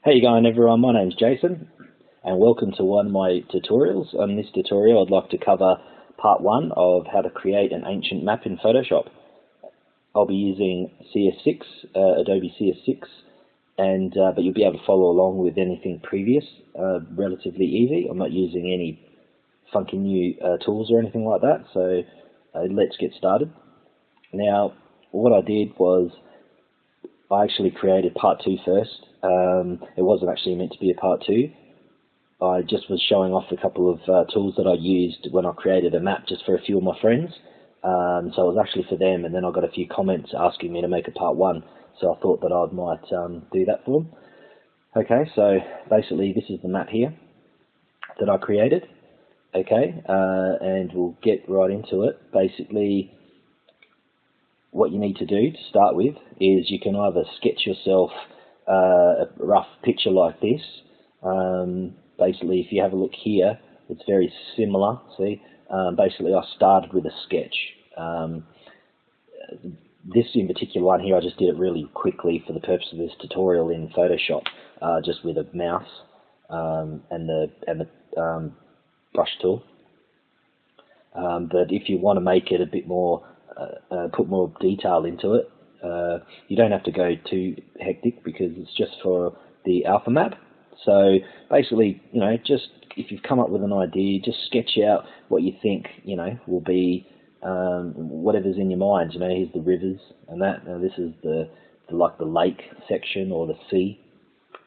How you going, everyone? My name's Jason and welcome to one of my tutorials. On this tutorial I'd like to cover part 1 of how to create an ancient map in Photoshop. I'll be using CS6, Adobe CS6, and but you'll be able to follow along with anything previous, relatively easy. I'm not using any funky new tools or anything like that, so let's get started. Now what I did was I actually created part 2 first. It wasn't actually meant to be a part 2. I just was showing off a couple of tools that I used when I created a map just for a few of my friends. So it was actually for them, and then I got a few comments asking me to make a part 1. So I thought that I might do that for them. Okay, so basically this is the map here that I created. Okay, and we'll get right into it. Basically, what you need to do to start with is you can either sketch yourself a rough picture like this. Basically, if you have a look here, it's very similar. See, basically I started with a sketch. This in particular one here, I just did it really quickly for the purpose of this tutorial in Photoshop, just with a mouse and the brush tool. But if you want to make it a bit more, put more detail into it, you don't have to go too hectic because it's just for the alpha map. So basically, you know, just if you've come up with an idea, just sketch out what you think, you know, will be whatever's in your mind. You know, here's the rivers and that. Now this is the like the lake section or the sea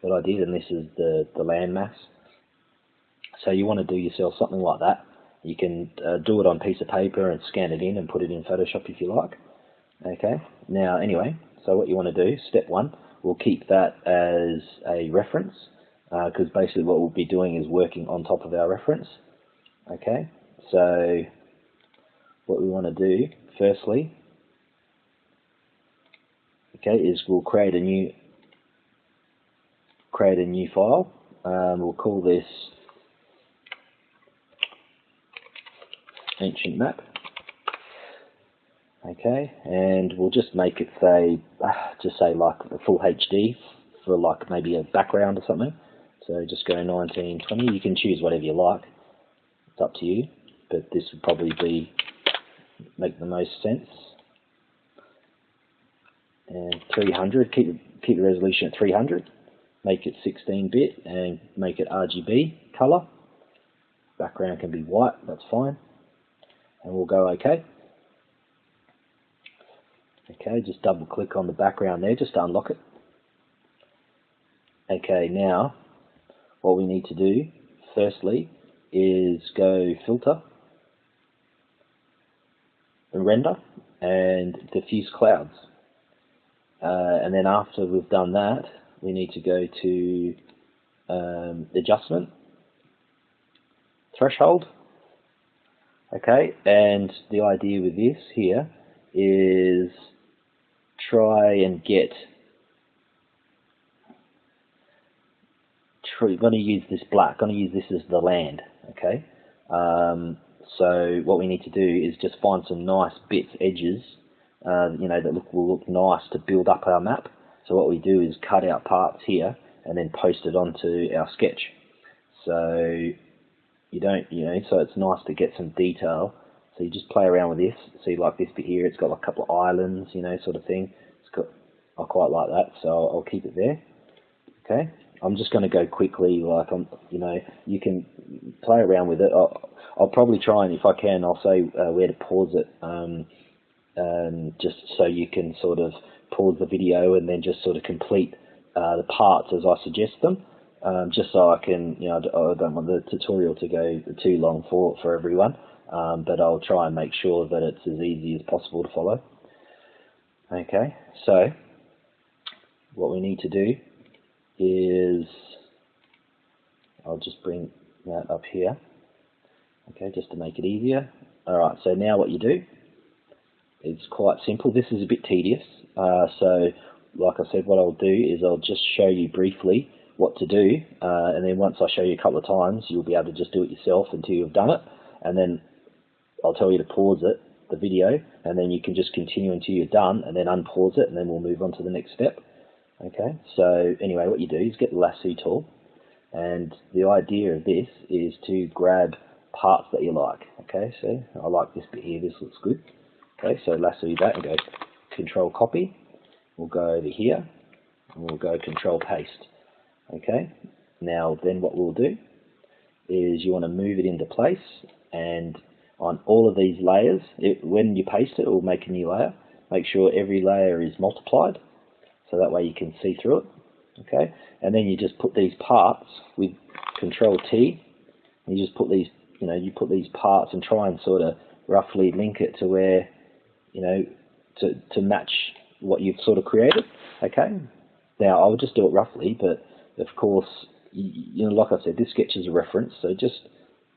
that I did, and this is the landmass. So you want to do yourself something like that. You can do it on a piece of paper and scan it in and put it in Photoshop if you like. Okay, now anyway, so what you want to do, step 1, we'll keep that as a reference, because basically what we'll be doing is working on top of our reference. Okay, so what we want to do firstly, okay, is we'll create a new file. We'll call this ancient map. Okay, and we'll just make it say, just say like a full HD for like maybe a background or something. So just go 1920. You can choose whatever you like. It's up to you, but this would probably make the most sense. And 300. Keep the resolution at 300. Make it 16-bit and make it RGB color. Background can be white. That's fine. And we'll go OK. Okay, just double click on the background there just to unlock it. Okay, now what we need to do firstly is go filter and render and diffuse clouds. And then after we've done that, we need to go to adjustment, threshold. Okay, and the idea with this here is try and get, we're going to use this black, going to use this as the land. Okay, so what we need to do is just find some nice bits, edges, you know, that will look nice to build up our map. So what we do is cut out parts here and then post it onto our sketch. So you don't, you know, so it's nice to get some detail. So you just play around with this. See, like this bit here, it's got like a couple of islands, you know, sort of thing. It's got, I quite like that, so I'll keep it there. Okay, I'm just going to go quickly. Like you know, you can play around with it. I'll probably try, and if I can, I'll say where to pause it, just so you can sort of pause the video and then just sort of complete the parts as I suggest them. Just so I can, you know, I don't want the tutorial to go too long for everyone. But I'll try and make sure that it's as easy as possible to follow. Okay, so what we need to do is, I'll just bring that up here, okay, just to make it easier. Alright, so now what you do, it's quite simple. This is a bit tedious, so like I said, what I'll do is I'll just show you briefly what to do, and then once I show you a couple of times, you'll be able to just do it yourself until you've done it, and then I'll tell you to pause it, the video, and then you can just continue until you're done, and then unpause it, and then we'll move on to the next step. Okay, so anyway, what you do is get the lasso tool, and the idea of this is to grab parts that you like. Okay, so I like this bit here, this looks good. Okay, so lasso that and go Control Copy. We'll go over here, and we'll go Control Paste. Okay, now then what we'll do is you want to move it into place, and on all of these layers, when you paste it, it will make a new layer. Make sure every layer is multiplied, so that way you can see through it. Okay, and then you just put these parts with Control T, and you just put these, you put these parts and try and sort of roughly link it to where, to match what you've sort of created. Okay, now I'll just do it roughly, but of course, like I said, this sketch is a reference, so just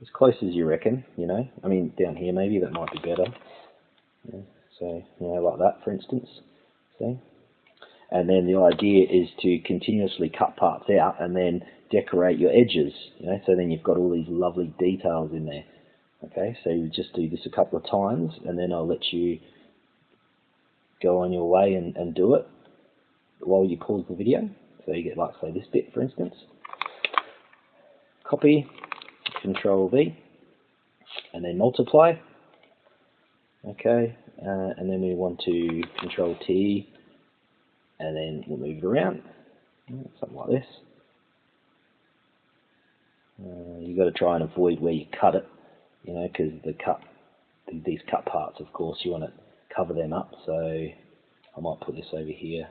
as close as you reckon. I mean, down here maybe that might be better. Yeah, so like that, for instance. See. And then the idea is to continuously cut parts out and then decorate your edges, so then you've got all these lovely details in there. Okay, so you just do this a couple of times, and then I'll let you go on your way and do it while you pause the video. So you get, like, say, this bit, for instance. Copy, Control V, and then multiply. Okay, and then we want to Control T, and then we'll move it around, something like this. You've got to try and avoid where you cut it, because these cut parts, of course, you want to cover them up. So I might put this over here.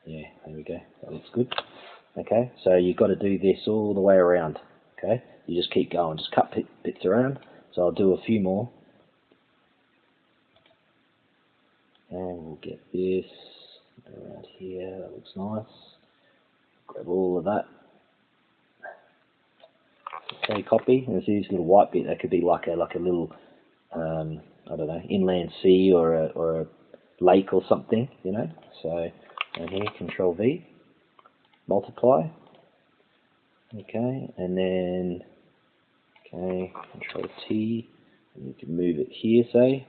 Yeah, there we go. That looks good. Okay, so you've got to do this all the way around. Okay, you just keep going, just cut bits around. So I'll do a few more, and we'll get this around here. That looks nice. Grab all of that. Okay, copy. And see this little white bit. That could be like a little, I don't know, inland sea or a lake or something. So and here, Control V, multiply. Okay, and then Control T, and you can move it here, say.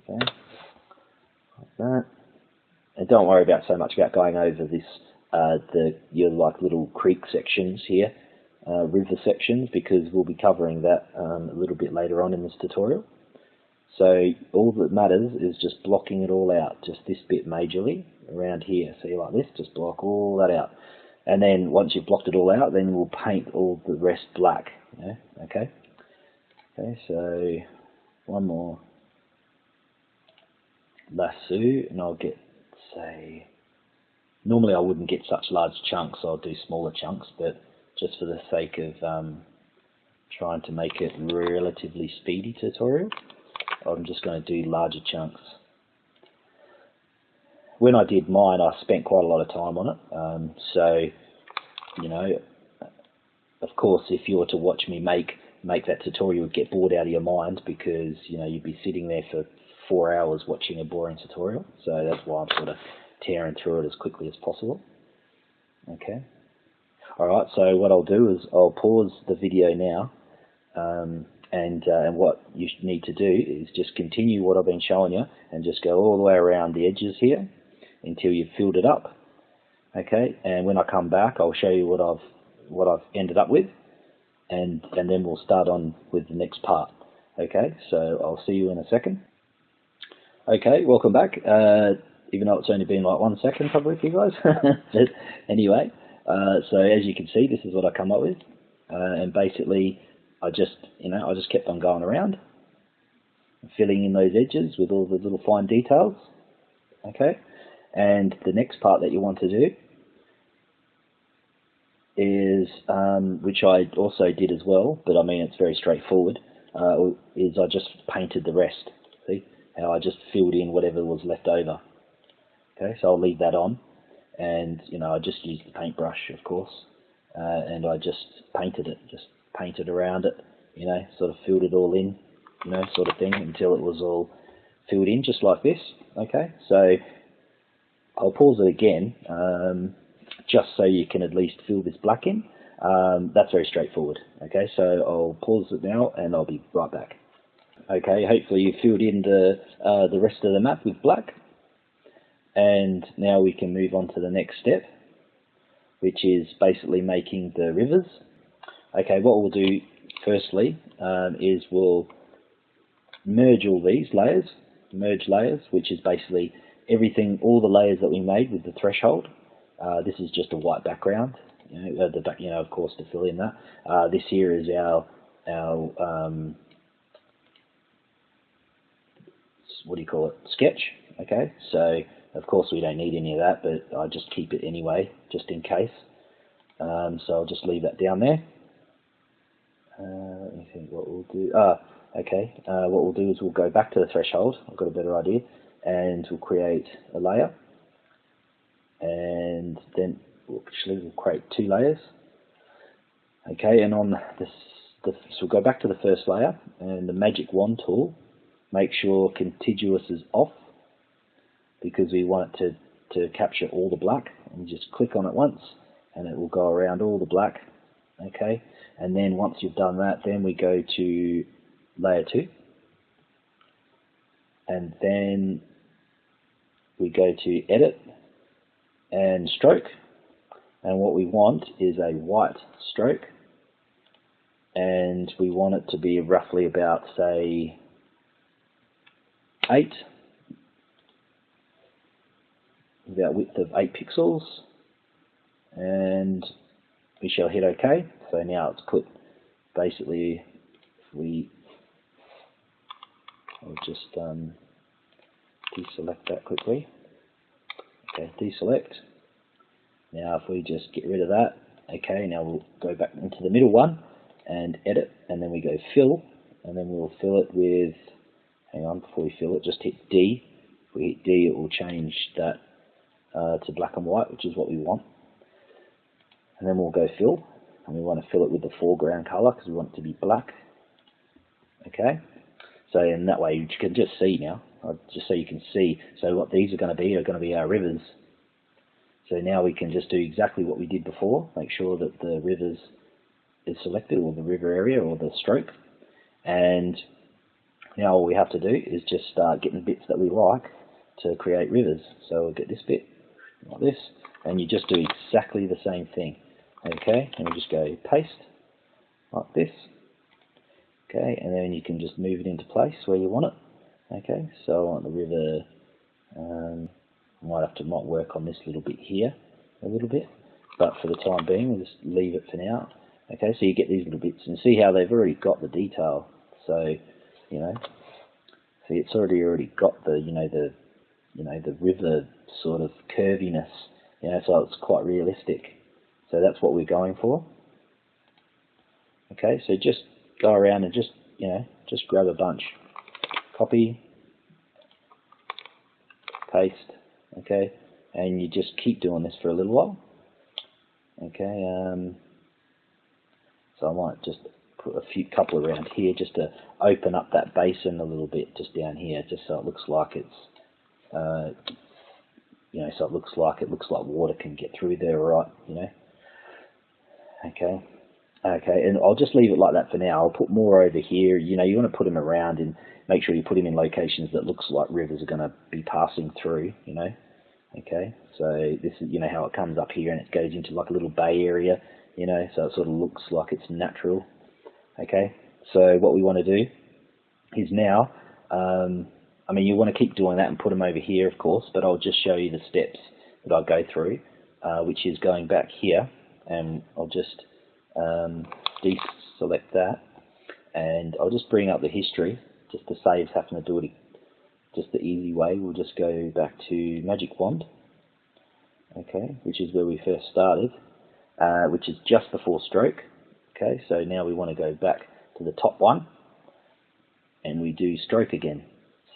Okay, like that. And don't worry about so much about going over this, your like little creek sections here, river sections, because we'll be covering that a little bit later on in this tutorial. So all that matters is just blocking it all out, just this bit majorly around here. See, like this, just block all that out. And then once you've blocked it all out, then we'll paint all the rest black. Okay. Okay, so one more lasso, and I'll get, say, normally I wouldn't get such large chunks, I'll do smaller chunks, but just for the sake of trying to make it relatively speedy tutorial, I'm just going to do larger chunks. When I did mine, I spent quite a lot of time on it, so, of course, if you were to watch me make that tutorial, you'd get bored out of your mind, because, you'd be sitting there for 4 hours watching a boring tutorial. So that's why I'm sort of tearing through it as quickly as possible. Okay. Alright, so what I'll do is I'll pause the video now, and what you need to do is just continue what I've been showing you, and just go all the way around the edges here until you've filled it up. Okay, and when I come back, I'll show you what I've ended up with, and then we'll start on with the next part. Okay, so I'll see you in a second. Okay, welcome back. Even though it's only been like 1 second probably for you guys. But anyway, so as you can see, this is what I come up with, and basically I just kept on going around, filling in those edges with all the little fine details. Okay, and the next part that you want to do is, which I also did as well, but I mean it's very straightforward, is I just painted the rest. See how I just filled in whatever was left over. Okay, so I'll leave that on, and I just used the paintbrush, of course, and I just painted it, just painted around it, sort of filled it all in, sort of thing, until it was all filled in, just like this. Okay, so I'll pause it again, just so you can at least fill this black in. That's very straightforward. Okay, so I'll pause it now, and I'll be right back. Okay, hopefully you filled in the rest of the map with black. And now we can move on to the next step, which is basically making the rivers. Okay, what we'll do firstly is we'll merge all these layers, merge layers, which is basically everything, all the layers that we made with the threshold. This is just a white background, of course, to fill in that. This here is our what do you call it? Sketch. Okay, so of course we don't need any of that, but I just keep it anyway, just in case. So I'll just leave that down there. Let me think what we'll do. Okay, what we'll do is we'll go back to the threshold. I've got a better idea, and we'll create a layer, and then we'll create 2 layers. Okay, and on this, so we'll go back to the first layer, and the magic wand tool, make sure contiguous is off, because we want it to capture all the black, and just click on it once, and it will go around all the black. Okay, and then once you've done that, then we go to layer 2, and then we go to edit and stroke, and what we want is a white stroke, and we want it to be roughly about, say, 8, about width of 8 pixels, and we shall hit OK. So now it's put, basically, I'll just deselect that quickly. Okay, deselect. Now if we just get rid of that, okay, now we'll go back into the middle one and edit, and then we go fill, and then we'll fill it with, hang on, before we fill it, just hit D. If we hit D, it will change that to black and white, which is what we want. And then we'll go fill, and we want to fill it with the foreground color because we want it to be black. Okay, so in that way you can just see now, just so you can see. So what these are going to be our rivers. So now we can just do exactly what we did before, make sure that the rivers is selected, or the river area, or the stroke. And now all we have to do is just start getting bits that we like to create rivers. So we'll get this bit, like this, and you just do exactly the same thing. Okay, and we just go paste, like this. Okay, and then you can just move it into place where you want it. Okay, so I want the river, might work on this little bit here a little bit, but for the time being we'll just leave it for now. Okay, so you get these little bits, and see how they've already got the detail. So, see, it's already got the, the river sort of curviness, so it's quite realistic. So that's what we're going for. Okay, so just go around and just grab a bunch, copy, paste, okay, and you just keep doing this for a little while. Okay, so I might just put a couple around here just to open up that basin a little bit, just down here, just so it looks like it's, so it looks like water can get through there, right? Okay. Okay, and I'll just leave it like that for now. I'll put more over here. You want to put them around and make sure you put them in locations that looks like rivers are going to be passing through, Okay, so this is, how it comes up here and it goes into like a little bay area, so it sort of looks like it's natural. Okay, so what we want to do is now, you want to keep doing that and put them over here, of course, but I'll just show you the steps that I go through, which is going back here, and I'll just deselect that, and I'll just bring up the history just to save having to do it just the easy way. We'll just go back to Magic Wand, okay, which is where we first started, which is just before stroke. Okay, so now we want to go back to the top one, and we do stroke again.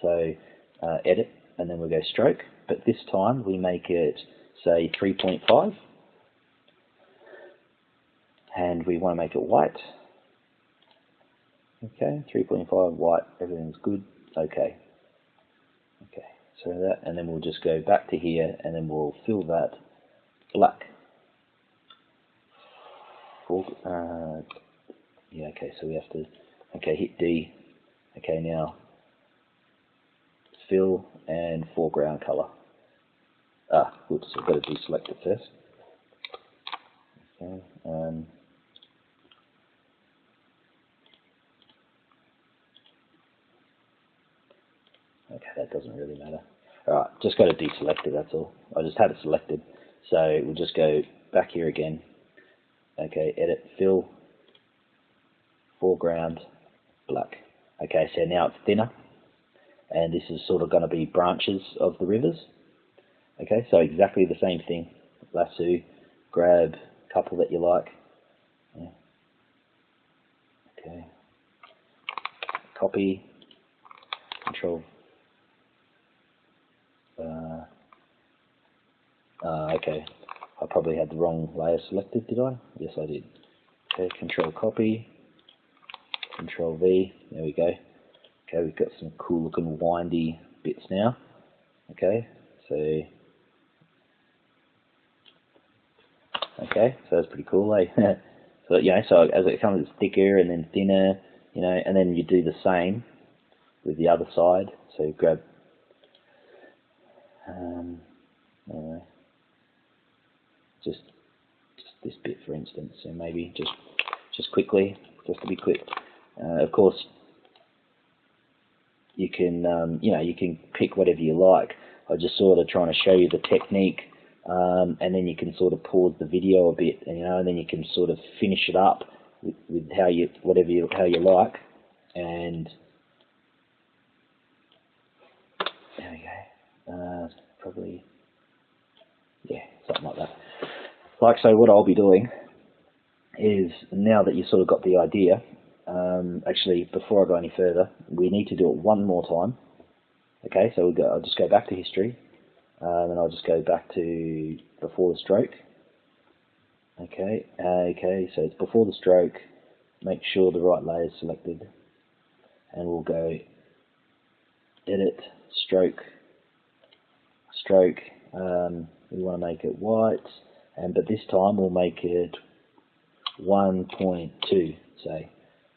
So edit, and then we'll go stroke, but this time we make it, say, 3.5. And we want to make it white. Okay, 3.5 white, everything's good. Okay. Okay, so that, and then we'll just go back to here, and then we'll fill that black. Yeah, okay, so we have to, hit D. Okay, now fill and foreground color. Whoops, I've got to deselect it first. Okay, okay, that doesn't really matter. Alright, just got to deselect it, that's all. I just had it selected. So we'll just go back here again. Okay, edit, fill, foreground, black. Okay, so now it's thinner, and this is sort of going to be branches of the rivers. Okay, so exactly the same thing. Lasso, grab a couple that you like. Yeah. Okay, copy, control. Okay, I probably had the wrong layer selected, did I? Yes, I did. Okay, control copy, control V, there we go. Okay, we've got some cool looking windy bits now. Okay, so that's pretty cool, eh? So, you know, so as it comes thicker and then thinner, you know, and then you do the same with the other side. So grab, anyway, just this bit for instance. So maybe just quickly, just to be quick. Of course, you can, you know, you can pick whatever you like. I'm just sort of trying to show you the technique, and then you can sort of pause the video a bit, and, you know, and then you can sort of finish it up with how you like, and there we go. Probably, yeah, something like that. Like so, what I'll be doing is, now that you sort of got the idea, actually, before I go any further, we need to do it one more time. Okay, so I'll just go back to history, and I'll just go back to before the stroke. Okay, so it's before the stroke. Make sure the right layer is selected, and we'll go edit, stroke. We want to make it white, but this time we'll make it 1.2, say.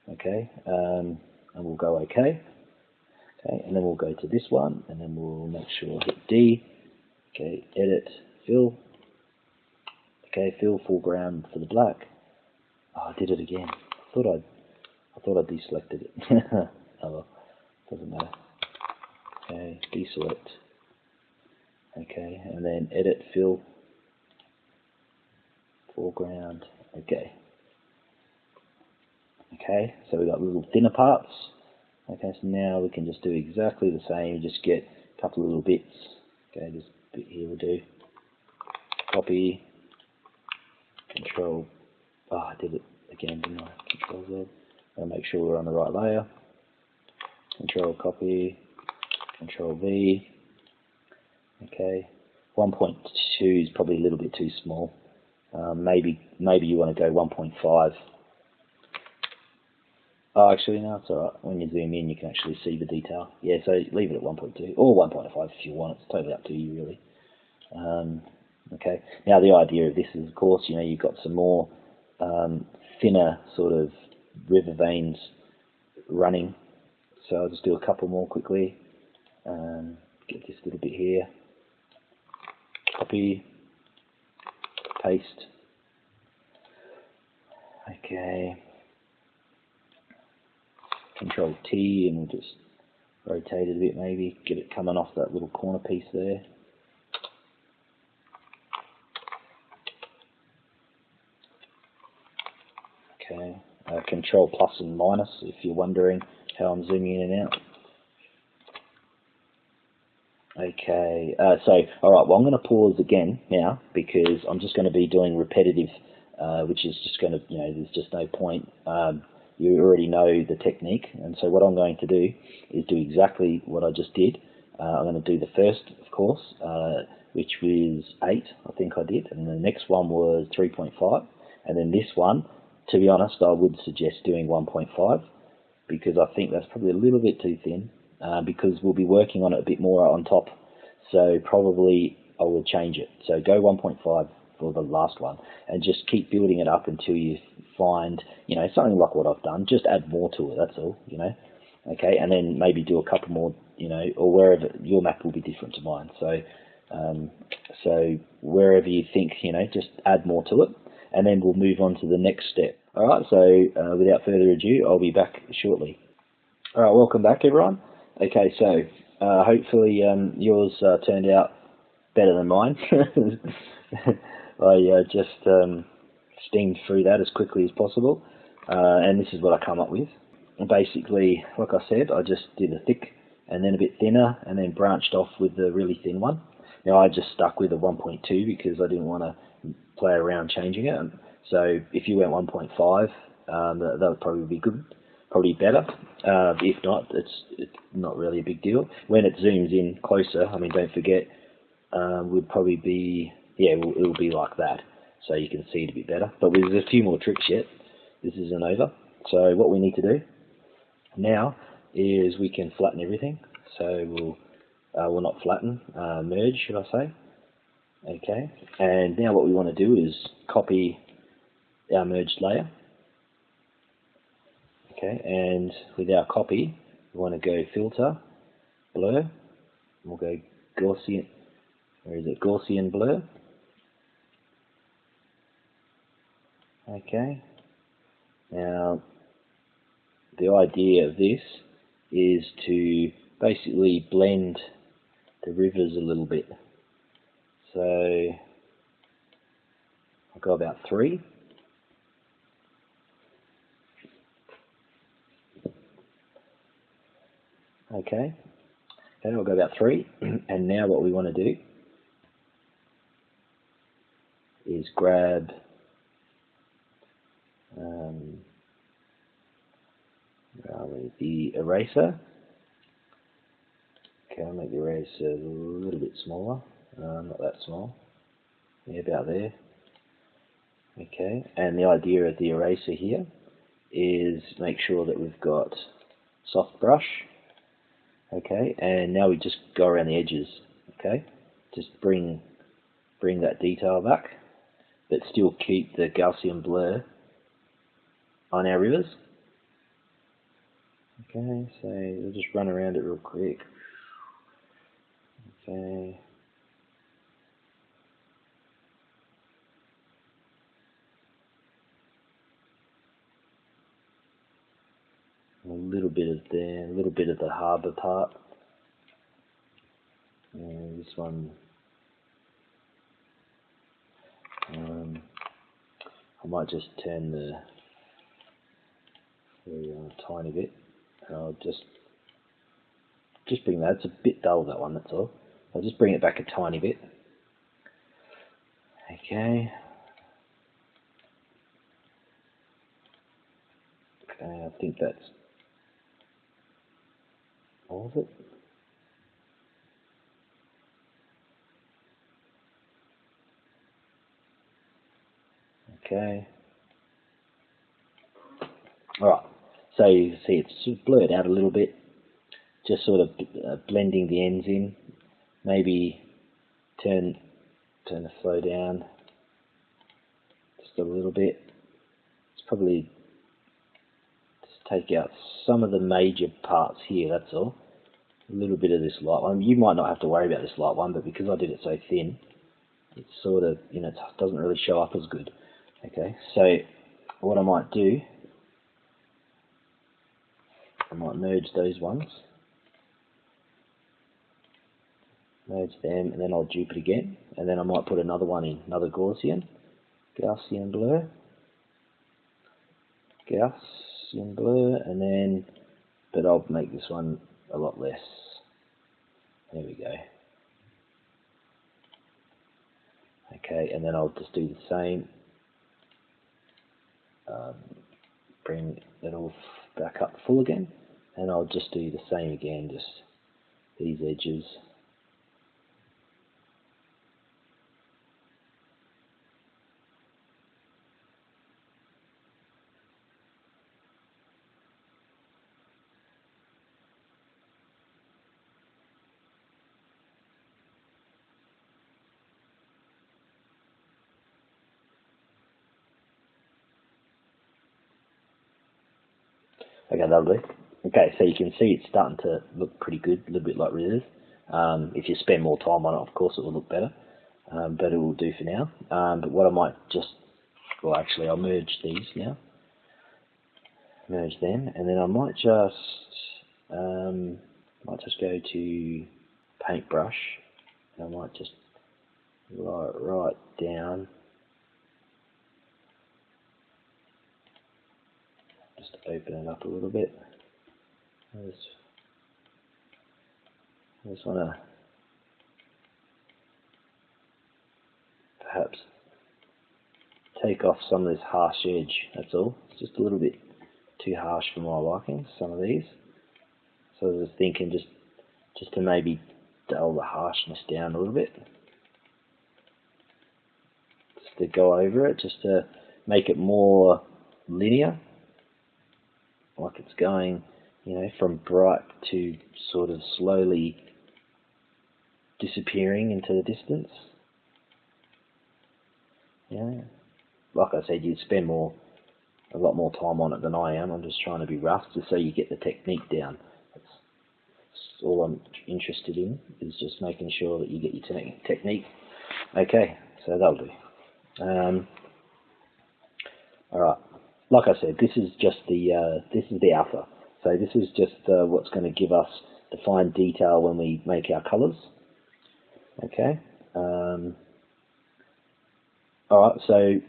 Okay, and we'll go OK. Okay, and then we'll go to this one, and then we'll make sure hit D. Okay, edit, fill. Okay, fill foreground for the black. Oh, I did it again. I thought I deselected it. Oh well, doesn't matter. Okay, deselect. Okay, and then edit, fill, foreground. Okay. Okay, so we've got little thinner parts. Okay, so now we can just do exactly the same, just get a couple of little bits. Okay, this bit here will do. Copy, control, I did it again, didn't I? Control Z. I'll make sure we're on the right layer. Control copy, control V. Okay, 1.2 is probably a little bit too small. Maybe you want to go 1.5. Oh, actually, no, it's alright. When you zoom in, you can actually see the detail. Yeah, so leave it at 1.2 or 1.5 if you want. It's totally up to you, really. Okay. Now, the idea of this is, of course, you know, you've got some more thinner sort of river veins running. So I'll just do a couple more quickly. Get this little bit here. Copy. Paste. Okay. Control T, and we'll just rotate it a bit, maybe get it coming off that little corner piece there. Okay, Control plus and minus if you're wondering how I'm zooming in and out. Okay, so alright, well I'm going to pause again now because I'm just going to be doing repetitive, which is just going to, you know, there's just no point. You already know the technique, and so what I'm going to do is do exactly what I just did. I'm going to do the first, of course, which was 8, I think I did, and the next one was 3.5, and then this one, to be honest, I would suggest doing 1.5, because I think that's probably a little bit too thin, because we'll be working on it a bit more on top, so probably I will change it. So go 1.5 for the last one, and just keep building it up until you find, you know, something like what I've done. Just add more to it, that's all, you know. Okay, and then maybe do a couple more, you know, or wherever your map will be different to mine. So wherever you think, you know, just add more to it, and then we'll move on to the next step. All right. So without further ado, I'll be back shortly. All right. Welcome back, everyone. Okay. So hopefully yours turned out better than mine. I just steamed through that as quickly as possible, and this is what I come up with. Basically, like I said, I just did a thick and then a bit thinner and then branched off with the really thin one. Now I just stuck with a 1.2 because I didn't want to play around changing it. So if you went 1.5, that would probably be good, probably better. If not, it's not really a big deal. When it zooms in closer, I mean, don't forget, would probably be, yeah, it'll be like that. So you can see it a bit better. But there's a few more tricks yet. This isn't over. So what we need to do now is we can flatten everything. So we'll not flatten, merge, should I say? Okay. And now what we want to do is copy our merged layer. Okay. And with our copy, we want to go filter, blur. We'll go Gaussian. Where is it? Gaussian blur. Okay. Now, the idea of this is to basically blend the rivers a little bit. So I'll go about 3. Okay. Then I'll go about 3. And now what we want to do is grab the eraser. Okay, I'll make the eraser a little bit smaller, not that small, yeah, about there. Okay, and the idea of the eraser here is make sure that we've got soft brush. Okay, and now we just go around the edges. Okay, just bring that detail back, but still keep the Gaussian blur on our rivers. Okay, so we'll just run around it real quick. Okay. A little bit of there, a little bit of the harbour part. And this one, I might just turn the tiny bit. I'll just bring that. It's a bit dull, that one. That's all. I'll just bring it back a tiny bit. Okay. Okay, I think that's all of it. Okay. Alright, so you see it's sort of blurred out a little bit, just sort of blending the ends in. Maybe turn the flow down just a little bit. It's probably just take out some of the major parts here, that's all. A little bit of this light one. You might not have to worry about this light one, but because I did it so thin, it's sort of, you know, it doesn't really show up as good. Okay, so what I might do, I might merge those ones, merge them, and then I'll dupe it again, and then I might put another one in, another Gaussian Blur, Gaussian Blur, and then, but I'll make this one a lot less. There we go. Okay, and then I'll just do the same. Bring it all back up full again, and I'll just do the same again, just these edges. Okay, that'll do. Okay, so you can see it's starting to look pretty good, a little bit like Rivers. If you spend more time on it, of course it will look better, but it will do for now. But what I might just, well actually I'll merge these now, merge them, and then I might just go to paintbrush, and I might just right down, just open it up a little bit. I just want to perhaps take off some of this harsh edge, that's all. It's just a little bit too harsh for my liking, some of these. So I was thinking just to maybe dull the harshness down a little bit. Just to go over it, just to make it more linear. Like it's going, you know, from bright to sort of slowly disappearing into the distance. Yeah, like I said, you'd spend a lot more time on it than I am. I'm just trying to be rough, just so you get the technique down. That's all I'm interested in, is just making sure that you get your technique. Okay, so that'll do. All right. Like I said, this is just the alpha. So this is just what's going to give us the fine detail when we make our colours. Okay. All right. So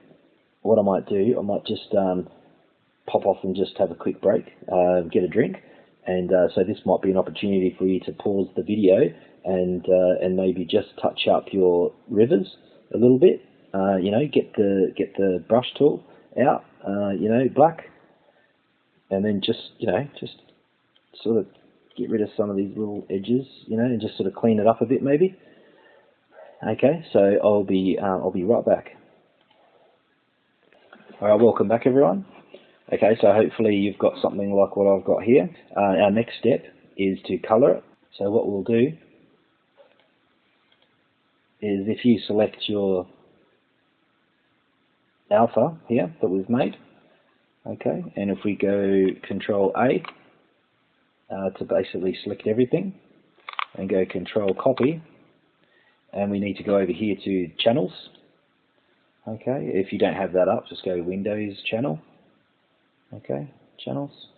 what I might do, I might just pop off and just have a quick break, get a drink, and so this might be an opportunity for you to pause the video and maybe just touch up your rivers a little bit. You know, get the brush tool out, you know, black, and then just sort of get rid of some of these little edges, you know, and just sort of clean it up a bit maybe. Okay, so I'll be right back. All right, welcome back everyone. Okay, so hopefully you've got something like what I've got here. Our next step is to colour it. So what we'll do is, if you select your alpha here that we've made, okay, and if we go Control A to basically select everything, and go Control Copy, and we need to go over here to Channels. Okay, if you don't have that up, just go Windows, Channel. Okay, Channels.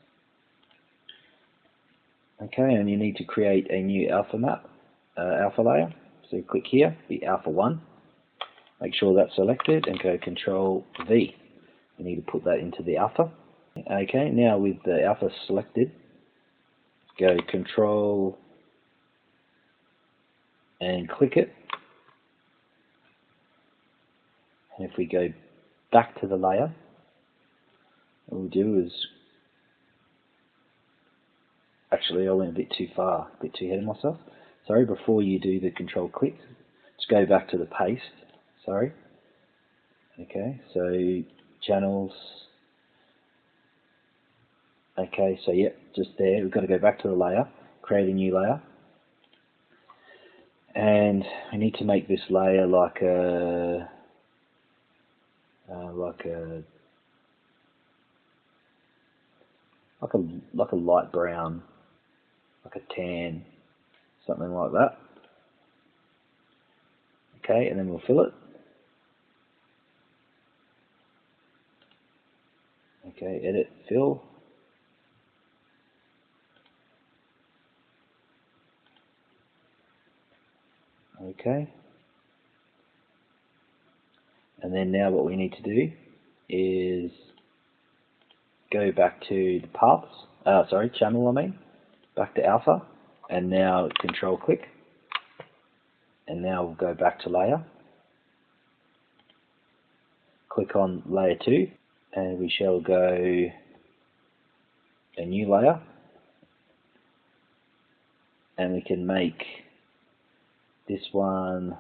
Okay, and you need to create a new alpha map, alpha layer. So click here, the alpha 1. Make sure that's selected and go Control V. You need to put that into the alpha. Okay, now with the alpha selected, go Control and click it. And if we go back to the layer, what we'll do is, actually I went a bit too far, a bit too ahead of myself. Sorry, before you do the Control click, just go back to the paste, sorry. Okay, so Channels. Okay, so yep, just there, we've got to go back to the layer, create a new layer. And we need to make this layer like a light brown, like a tan, something like that. Okay, and then we'll fill it. Okay, edit, fill. Okay. And then now what we need to do is go back to the paths, channel back to alpha, and now Control click, and now we'll go back to layer, click on layer 2, and we shall go a new layer, and we can make this one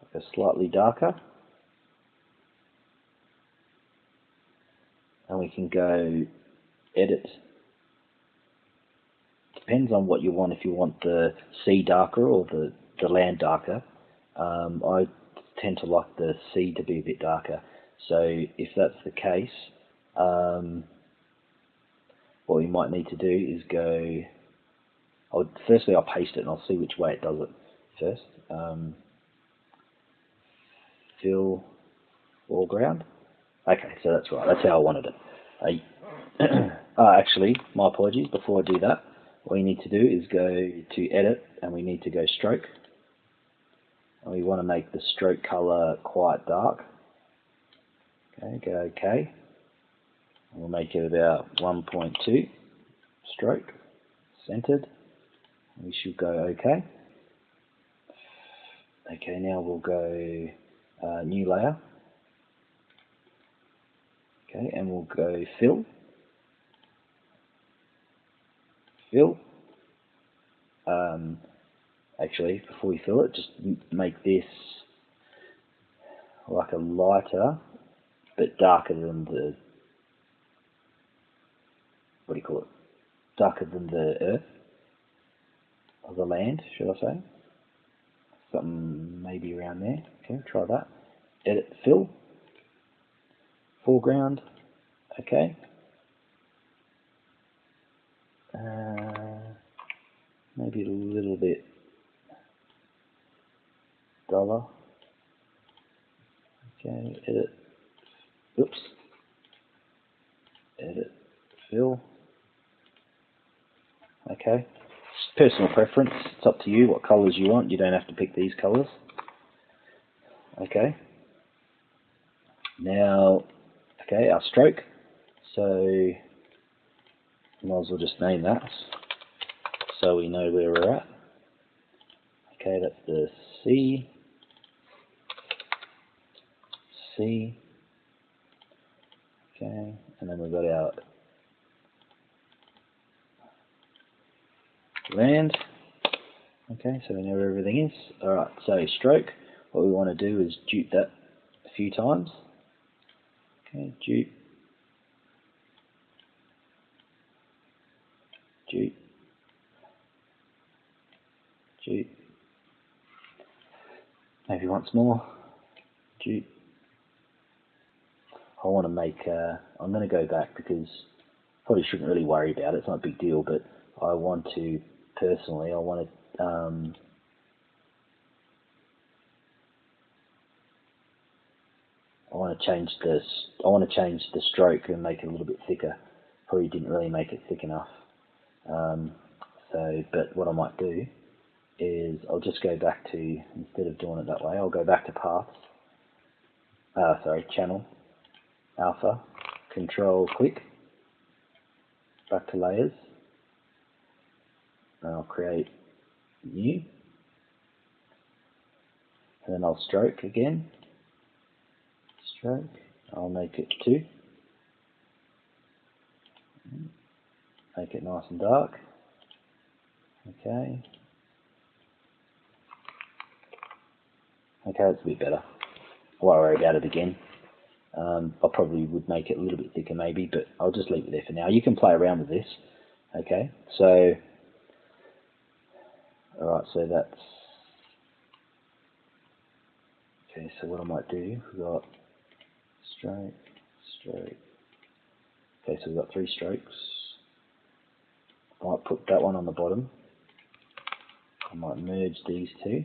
like a slightly darker, and we can go edit. Depends on what you want, if you want the sea darker or the land darker. I tend to like the sea to be a bit darker, so if that's the case, what we might need to do is go, firstly I'll paste it and I'll see which way it does it first. Fill foreground. Okay, so that's right, that's how I wanted it. Actually, my apologies, before I do that, what we need to do is go to edit and we need to go stroke. And we want to make the stroke color quite dark. Okay, go OK. And we'll make it about 1.2 stroke, centered. We should go OK. Okay, now we'll go new layer. Okay, and we'll go fill. Fill. Actually, before we fill it, just make this like a lighter, but darker than the, what do you call it? Darker than the earth, or the land, should I say? Something maybe around there. Okay, try that. Edit, fill. Foreground. Okay. Maybe a little bit duller. Okay, edit. Oops. Edit, fill. Okay. Personal preference. It's up to you what colours you want. You don't have to pick these colours. Okay. Now, okay, our stroke. So, might as well just name that so we know where we're at. Okay, that's the C. C. Okay, and then we've got our land. Okay, so we know where everything is. Alright, so stroke, what we want to do is dupe that a few times. Okay, dupe. Dupe. Dupe. Maybe once more. Dupe. I want to make, I'm going to go back because probably shouldn't really worry about it, it's not a big deal, but I want to, personally, I want to change this. I want to change the stroke and make it a little bit thicker. Probably didn't really make it thick enough. But what I might do is I'll just go back to, instead of doing it that way, I'll go back to paths. Channel, alpha, control click, back to layers. And I'll create new. And then I'll stroke again. Stroke. I'll make it 2. Make it nice and dark. Okay. Okay, that's a bit better. I won't worry about it again. I probably would make it a little bit thicker maybe, but I'll just leave it there for now. You can play around with this. Okay, so alright, so that's okay, so what I might do, we've got stroke, stroke. Okay, so we've got 3 strokes. I might put that one on the bottom. I might merge these 2.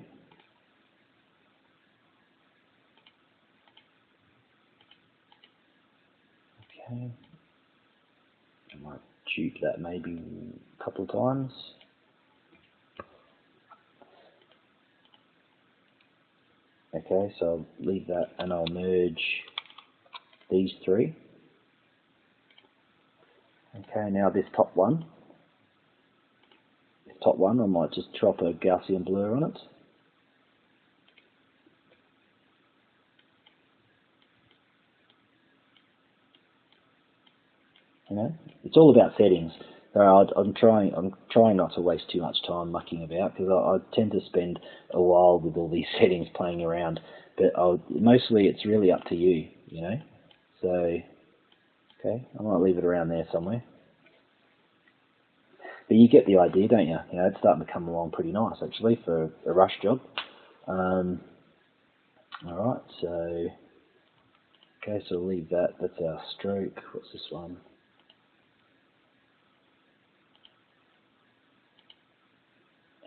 Okay. I might dupe that maybe a couple of times. Okay, so I'll leave that and I'll merge these 3. Okay, now this top one. This top one, I might just drop a Gaussian blur on it. You know, it's all about settings. I'm trying not to waste too much time mucking about because I tend to spend a while with all these settings playing around. But mostly it's really up to you, you know. So, okay, I might leave it around there somewhere. But you get the idea, don't you? You know, it's starting to come along pretty nice actually for a rush job. All right, so okay, so we'll leave that. That's our stroke. What's this one?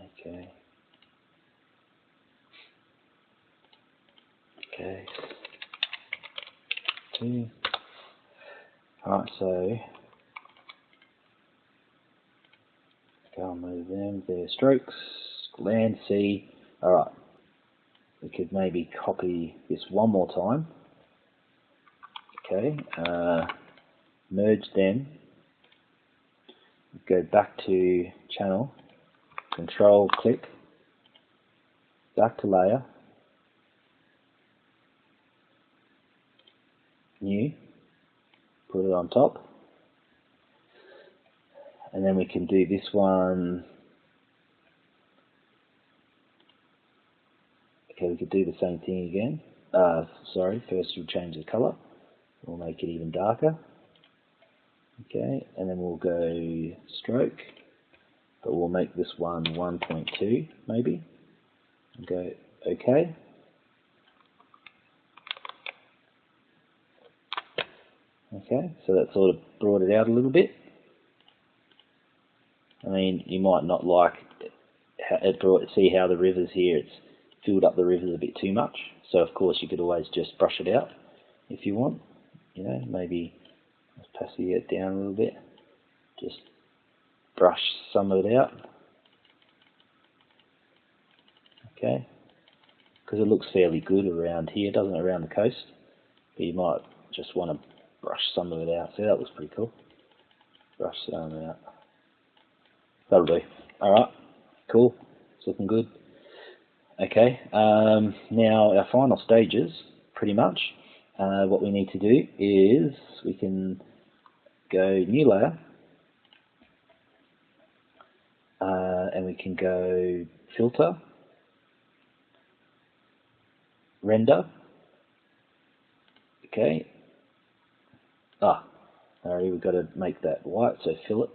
Okay. Okay. 2. Alright, so I'll move them. Their strokes. Land C. Alright. We could maybe copy this one more time. Okay. Merge them. Go back to channel. Control click. Back to layer. New. Put it on top. And then we can do this one. Okay, we could do the same thing again. Sorry, first we'll change the color. We'll make it even darker. Okay, and then we'll go stroke, but we'll make this one 1.2 maybe. And go OK. Okay, so that sort of brought it out a little bit. I mean, you might not like it, see how the rivers here, it's filled up the rivers a bit too much. So of course you could always just brush it out if you want. You know, maybe passing it down a little bit. Just brush some of it out. Okay, because it looks fairly good around here, doesn't it, around the coast? But you might just want to brush some of it out. See, that looks pretty cool. Brush some out. That'll do. Alright, cool. It's looking good. Okay, now our final stages, pretty much. What we need to do is we can go new layer, and we can go filter, render. Okay. Sorry, we've got to make that white, so fill it,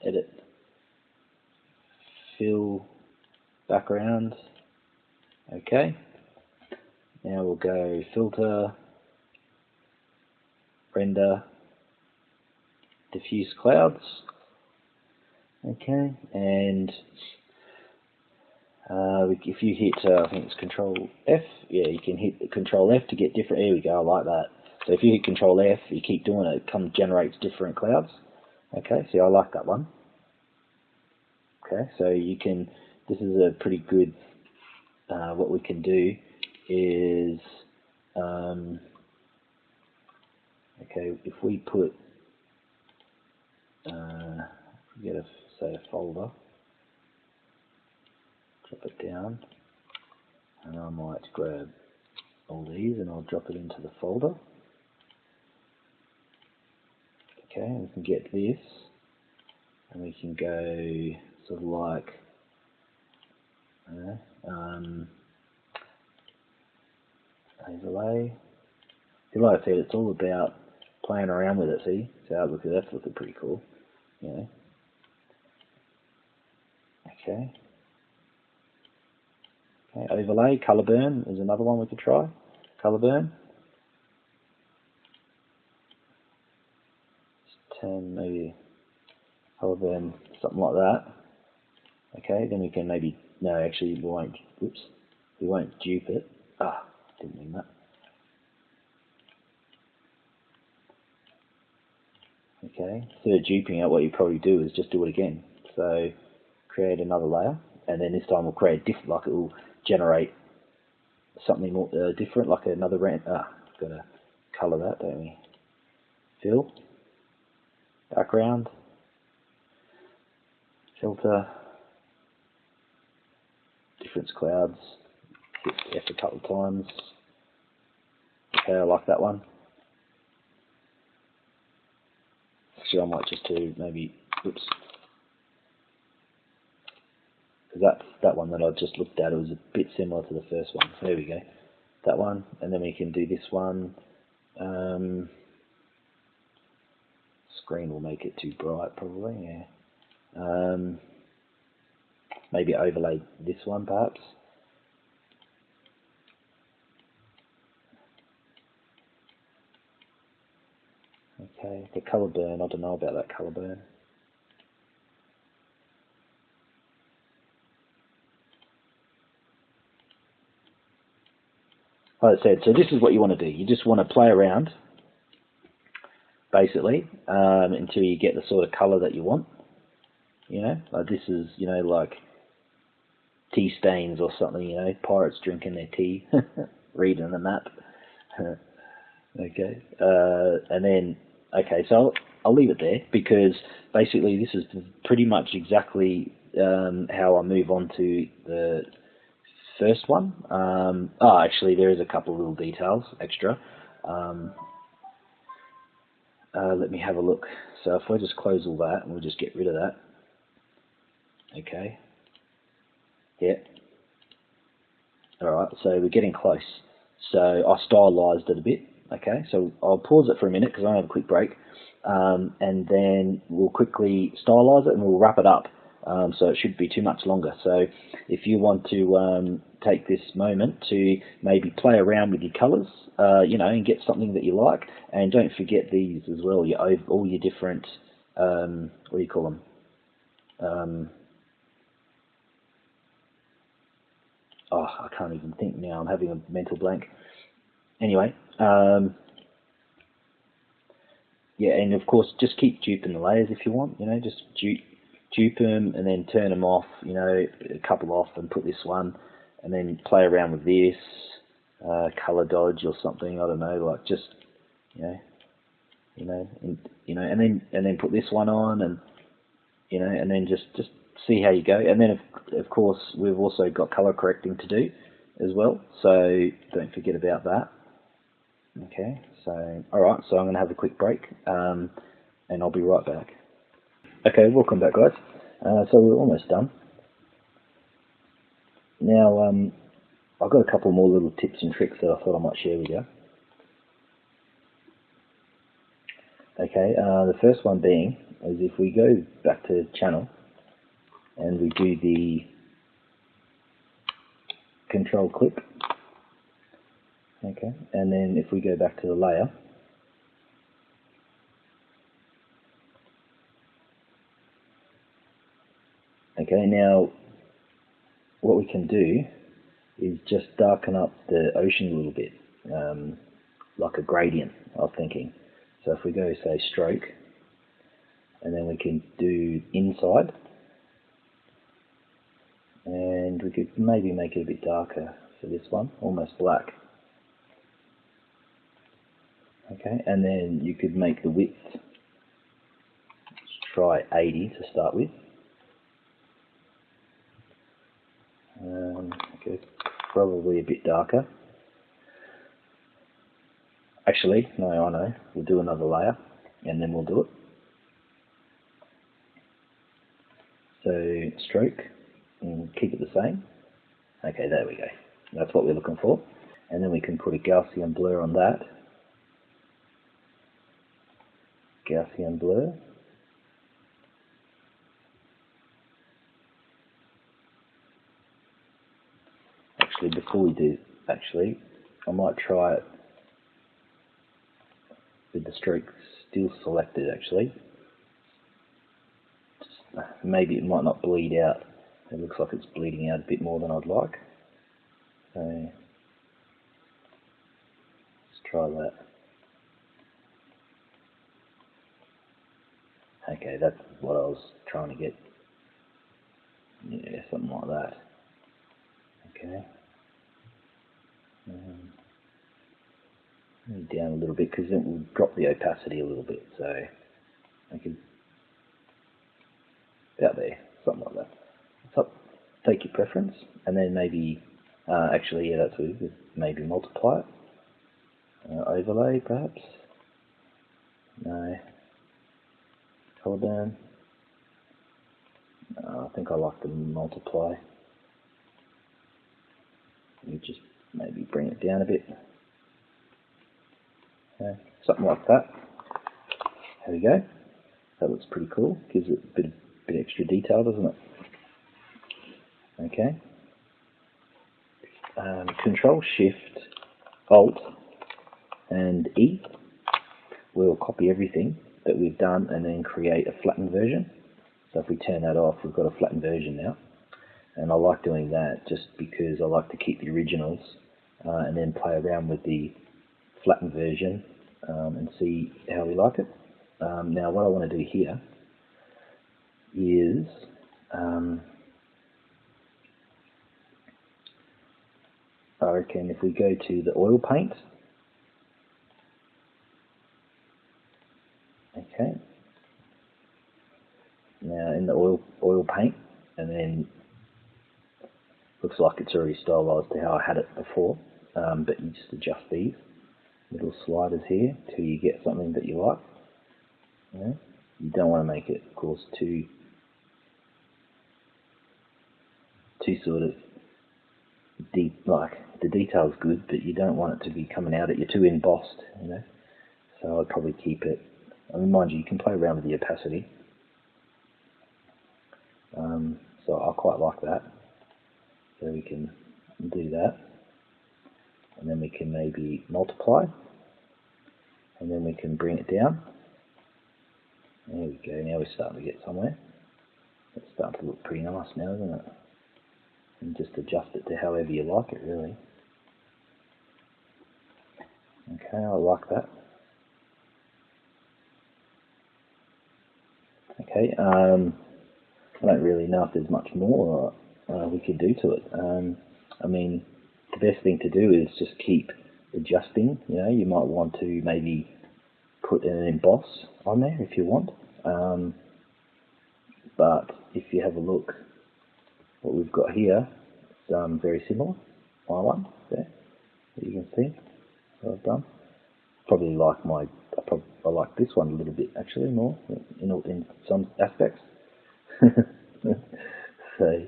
edit, fill, background. Okay. Now we'll go filter, render, diffuse clouds. Okay, and if you hit, I think it's Control F, yeah, you can hit Control F to get different. There we go, I like that. So if you hit Control F, you keep doing it, it generates different clouds. Okay, see, I like that one. Okay, so you can, this is a pretty good, what we can do is, okay, if we put, get a, say, a folder, drop it down, and I might grab all these and I'll drop it into the folder. Okay, and we can get this, and we can go sort of like, overlay. Like I said, it's all about playing around with it. See, so that's looking pretty cool. Yeah. Okay. Okay. Overlay, color burn is another one we could try. Color burn. 10 maybe. Color burn, something like that. Okay. Then we can maybe actually we won't. Oops. We won't dupe it. Didn't mean that. Okay, instead of duping it, what you probably do is just do it again. So create another layer, and then this time we'll create different, like it will generate something more different, like another rand. Got to color that, don't we? Fill, background, filter, difference clouds. Hit F a couple of times. Okay, I like that one. Actually, I might just do maybe, oops, because that one that I just looked at, it was a bit similar to the first one. So there we go, that one, and then we can do this one. Screen will make it too bright, probably. Yeah. Maybe overlay this one, perhaps. Okay, the color burn, I don't know about that color burn. like I said, so this is what you want to do. You just want to play around, basically, until you get the sort of color that you want. You know, like this is, you know, like tea stains or something, you know, pirates drinking their tea, reading the map. Okay, and then, okay, so I'll leave it there, because basically this is pretty much exactly how I move on to the first one. Actually, there is a couple of little details extra. Let me have a look. So if I just close all that, and we'll just get rid of that. Okay. Yeah. Alright, so we're getting close. So I stylized it a bit. Okay, so I'll pause it for a minute because I have a quick break. And then we'll quickly stylize it and we'll wrap it up. So it shouldn't be too much longer. So if you want to take this moment to maybe play around with your colours, you know, and get something that you like, and don't forget these as well. All your different, what do you call them? I can't even think now. I'm having a mental blank. Anyway, yeah, and of course, just keep duping the layers if you want. You know, just dupe them and then turn them off. You know, a couple off and put this one, and then play around with this color dodge or something. I don't know, like just and then put this one on, and and then just see how you go. And then of course we've also got color correcting to do as well, so don't forget about that. Okay, so alright, so I'm going to have a quick break, and I'll be right back. Okay, welcome back, guys. So we're almost done. Now I've got a couple more little tips and tricks that I thought I might share with you. Okay, the first one being is if we go back to channel and we do the control click, okay, and then if we go back to the layer, okay, now what we can do is just darken up the ocean a little bit, like a gradient, I was thinking. So if we go, say, stroke, and then we can do inside, and we could maybe make it a bit darker for this one, almost black. Okay, and then you could make the width, let's try 80 to start with. Okay, probably a bit darker. Actually, no, I know. We'll do another layer, and then we'll do it. So, stroke, and keep it the same. Okay, there we go. That's what we're looking for. And then we can put a Gaussian blur on that. Gaussian blur. Actually, before we do, I might try it with the stroke still selected, actually. Maybe it might not bleed out. It looks like it's bleeding out a bit more than I'd like. So, let's try that. Okay, that's what I was trying to get. Yeah, something like that. Okay. Down a little bit, because it will drop the opacity a little bit, so I can about there, something like that. So take your preference, and then maybe actually, yeah, that's what maybe multiply it. Overlay, perhaps. No. Color burn. No, I think I like to multiply. You just maybe bring it down a bit. Something like that. There we go. That looks pretty cool. Gives it a bit extra detail, doesn't it? Okay. Control Shift Alt and E. We'll copy everything that we've done and then create a flattened version. So if we turn that off, we've got a flattened version now. And I like doing that just because I like to keep the originals and then play around with the flattened version and see how we like it. Now what I want to do here is I reckon if we go to the oil paint, okay, now in the oil paint, and then looks like it's already stylized to how I had it before, but you just adjust these little sliders here till you get something that you like. You don't want to make it, of course, too sort of deep. Like, the detail's good, but you don't want it to be coming out at you too embossed, So I'd probably keep it. I mean, mind you, you can play around with the opacity. So I quite like that. So we can do that, and then we can maybe multiply, and then we can bring it down. There we go. Now we're starting to get somewhere. It's starting to look pretty nice now, isn't it? And just adjust it to however you like it, really. Okay, I like that. Okay, I don't really know if there's much more we could do to it. I mean, the best thing to do is just keep adjusting. You might want to maybe put an emboss on there if you want. But if you have a look, what we've got here is very similar. My one there, that you can see what I've done. Probably like I like this one a little bit actually more in some aspects. So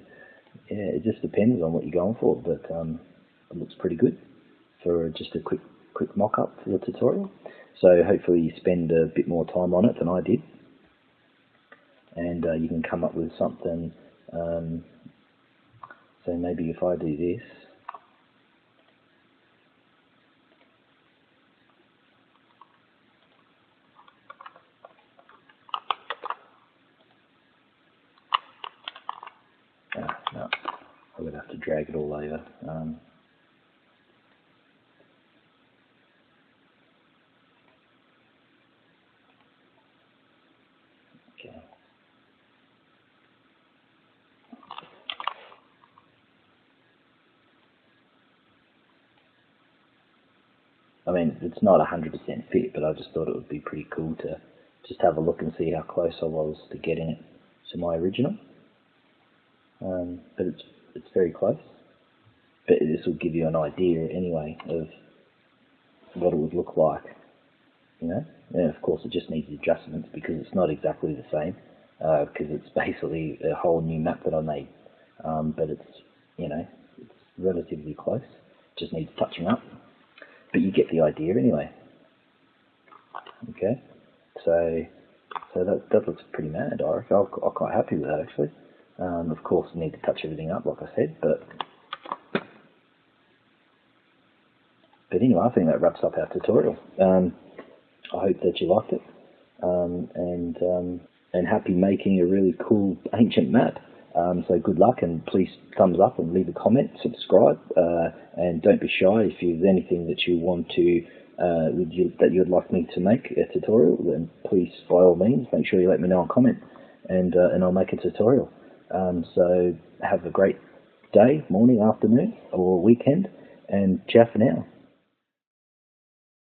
yeah, it just depends on what you're going for, but it looks pretty good for just a quick mock-up for the tutorial. So hopefully you spend a bit more time on it than I did, and you can come up with something. So maybe if I do this, no, I would have to drag it all over. Okay. I mean, it's not 100% fit, but I just thought it would be pretty cool to just have a look and see how close I was to getting it to my original. But it's very close. But this will give you an idea anyway of what it would look like, And of course it just needs adjustments because it's not exactly the same, because it's basically a whole new map that I made. But it's, it's relatively close. Just needs touching up. But you get the idea anyway. Okay, so that looks pretty mad. I reckon I'm quite happy with that actually. Of course, I need to touch everything up, like I said, but anyway, I think that wraps up our tutorial. I hope that you liked it, and happy making a really cool ancient map. So good luck, and please thumbs up and leave a comment, subscribe, and don't be shy. If there's anything that you want to that you'd like me to make a tutorial, then please, by all means, make sure you let me know in comment, and I'll make a tutorial. So have a great day, morning, afternoon, or weekend, and ciao for now.